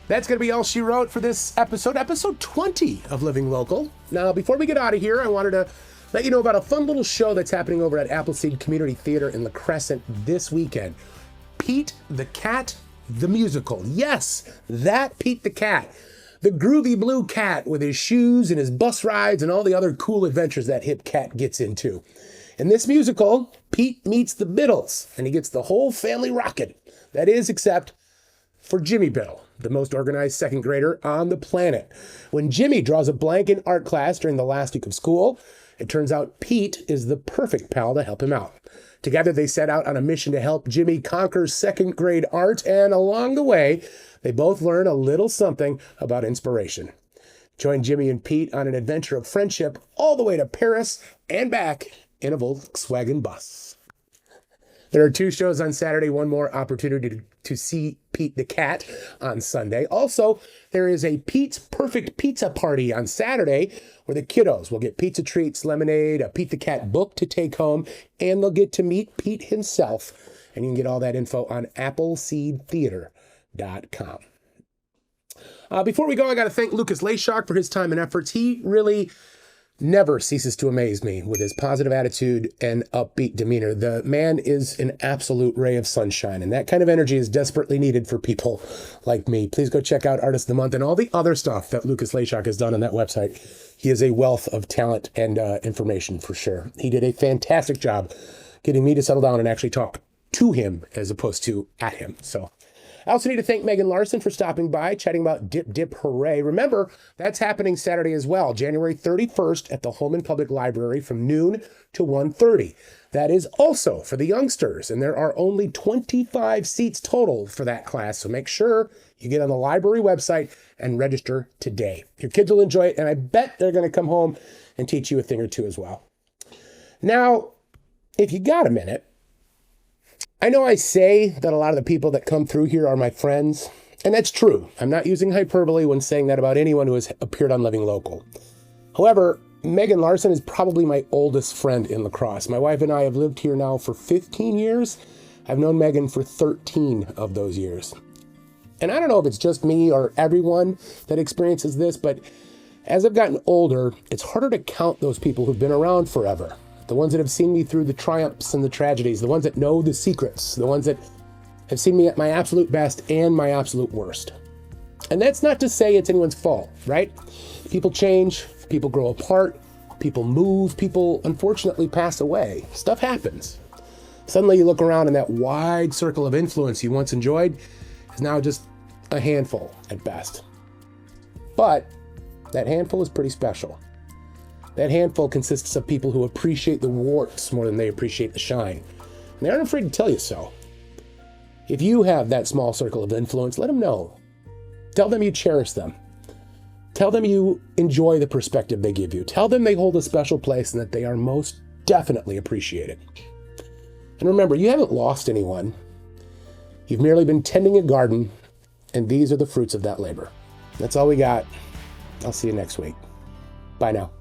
That's going to be all she wrote for this episode 20 of Living Local. Now, before we get out of here, I wanted to let you know about a fun little show that's happening over at Appleseed Community Theater in La Crescent this weekend. Pete the Cat, the musical. Yes, that Pete the Cat. The groovy blue cat with his shoes and his bus rides and all the other cool adventures that hip cat gets into. In this musical, Pete meets the Biddles, and he gets the whole family rocking. That is, except for Jimmy Biddle, the most organized second grader on the planet. When Jimmy draws a blank in art class during the last week of school, it turns out Pete is the perfect pal to help him out. Together, they set out on a mission to help Jimmy conquer second grade art, and along the way, they both learn a little something about inspiration. Join Jimmy and Pete on an adventure of friendship all the way to Paris and back in a Volkswagen bus. There are 2 shows on Saturday, one more opportunity to see Pete the Cat on Sunday. Also, there is a Pete's Perfect Pizza Party on Saturday where the kiddos will get pizza treats, lemonade, a Pete the Cat book to take home, and they'll get to meet Pete himself. And you can get all that info on appleseedtheater.com. Before we go, I got to thank Lucas Leyshock for his time and efforts. He really never ceases to amaze me with his positive attitude and upbeat demeanor. The man is an absolute ray of sunshine, and that kind of energy is desperately needed for people like me. Please go check out Artist of the Month and all the other stuff that Lucas Leyshock has done on that website. He is a wealth of talent and information for sure. He did a fantastic job getting me to settle down and actually talk to him as opposed to at him. So I also need to thank Megan Larson for stopping by, chatting about Dip Dip Hooray. Remember, that's happening Saturday as well, January 31st at the Holman Public Library from noon to 1:30. That is also for the youngsters, and there are only 25 seats total for that class, so make sure you get on the library website and register today. Your kids will enjoy it, and I bet they're going to come home and teach you a thing or two as well. Now, if you got a minute, I know I say that a lot of the people that come through here are my friends, and that's true. I'm not using hyperbole when saying that about anyone who has appeared on Living Local. However, Megan Larson is probably my oldest friend in La Crosse. My wife and I have lived here now for 15 years. I've known Megan for 13 of those years. And I don't know if it's just me or everyone that experiences this, but as I've gotten older, it's harder to count those people who've been around forever. The ones that have seen me through the triumphs and the tragedies, the ones that know the secrets, the ones that have seen me at my absolute best and my absolute worst. And that's not to say it's anyone's fault, right? People change, people grow apart, people move, people unfortunately pass away. Stuff happens. Suddenly you look around and that wide circle of influence you once enjoyed is now just a handful at best. But that handful is pretty special. That handful consists of people who appreciate the warts more than they appreciate the shine. And they aren't afraid to tell you so. If you have that small circle of influence, let them know. Tell them you cherish them. Tell them you enjoy the perspective they give you. Tell them they hold a special place and that they are most definitely appreciated. And remember, you haven't lost anyone. You've merely been tending a garden, and these are the fruits of that labor. That's all we got. I'll see you next week. Bye now.